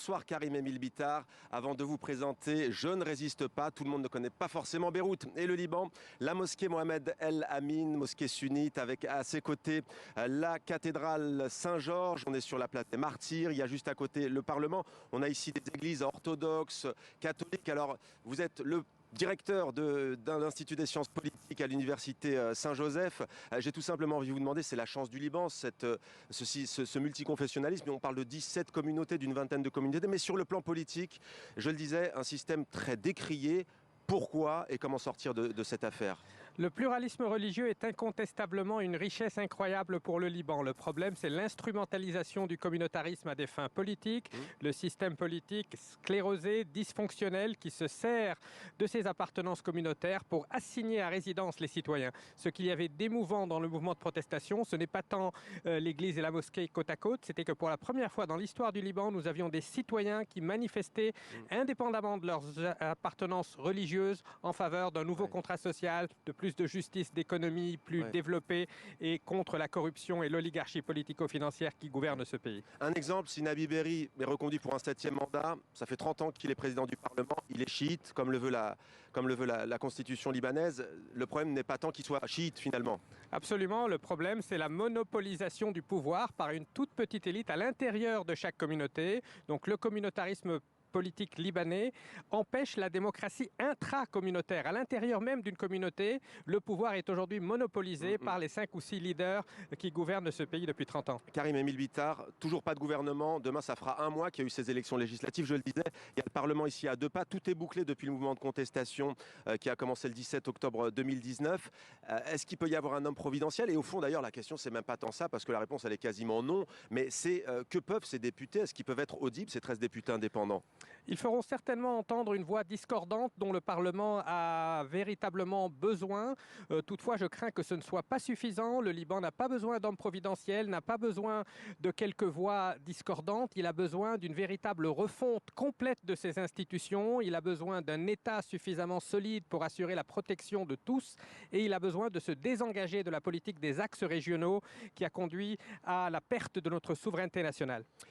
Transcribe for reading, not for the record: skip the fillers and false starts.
Bonsoir Karim Emile Bitar. Avant de vous présenter Je ne résiste pas, tout le monde ne connaît pas forcément Beyrouth et le Liban. La mosquée Mohamed El Amin, mosquée sunnite, avec à ses côtés la cathédrale Saint-Georges. On est sur la place des Martyrs. Il y a juste à côté le Parlement. On a ici des églises orthodoxes, catholiques. Alors, vous êtes le directeur d'un institut des sciences politiques à l'université Saint-Joseph. J'ai tout simplement envie de vous demander, c'est la chance du Liban, ce multiconfessionnalisme. On parle de 17 communautés, d'une vingtaine de communautés, mais sur le plan politique, je le disais, un système très décrié. Pourquoi et comment sortir de cette affaire? Le pluralisme religieux est incontestablement une richesse incroyable pour le Liban. Le problème, c'est l'instrumentalisation du communautarisme à des fins politiques. Le système politique sclérosé, dysfonctionnel, qui se sert de ses appartenances communautaires pour assigner à résidence les citoyens. Ce qu'il y avait d'émouvant dans le mouvement de protestation, ce n'est pas tant l'église et la mosquée côte à côte, c'était que pour la première fois dans l'histoire du Liban, nous avions des citoyens qui manifestaient, indépendamment de leurs appartenances religieuses, en faveur d'un nouveau contrat social, de plus de justice, d'économie plus développée et contre la corruption et l'oligarchie politico-financière qui gouverne ce pays. Un exemple, si Nabi Berri est reconduit pour un 7e mandat, ça fait 30 ans qu'il est président du Parlement, il est chiite, comme le veut la constitution libanaise. Le problème n'est pas tant qu'il soit chiite finalement. Absolument, le problème c'est la monopolisation du pouvoir par une toute petite élite à l'intérieur de chaque communauté. Donc le communautarisme politique libanais empêche la démocratie intracommunautaire. À l'intérieur même d'une communauté, le pouvoir est aujourd'hui monopolisé par les 5 ou 6 leaders qui gouvernent ce pays depuis 30 ans. Karim Emile Bitar, toujours pas de gouvernement. Demain, ça fera un mois qu'il y a eu ces élections législatives. Je le disais, il y a le Parlement ici à 2 pas. Tout est bouclé depuis le mouvement de contestation qui a commencé le 17 octobre 2019. Est-ce qu'il peut y avoir un homme providentiel? Et au fond, d'ailleurs, la question, c'est même pas tant ça, parce que la réponse, elle est quasiment non. Mais c'est que peuvent ces députés? Est-ce qu'ils peuvent être audibles, ces 13 députés indépendants? Ils feront certainement entendre une voix discordante dont le Parlement a véritablement besoin. Toutefois, je crains que ce ne soit pas suffisant. Le Liban n'a pas besoin d'hommes providentiels, n'a pas besoin de quelques voix discordantes. Il a besoin d'une véritable refonte complète de ses institutions. Il a besoin d'un État suffisamment solide pour assurer la protection de tous. Et il a besoin de se désengager de la politique des axes régionaux qui a conduit à la perte de notre souveraineté nationale.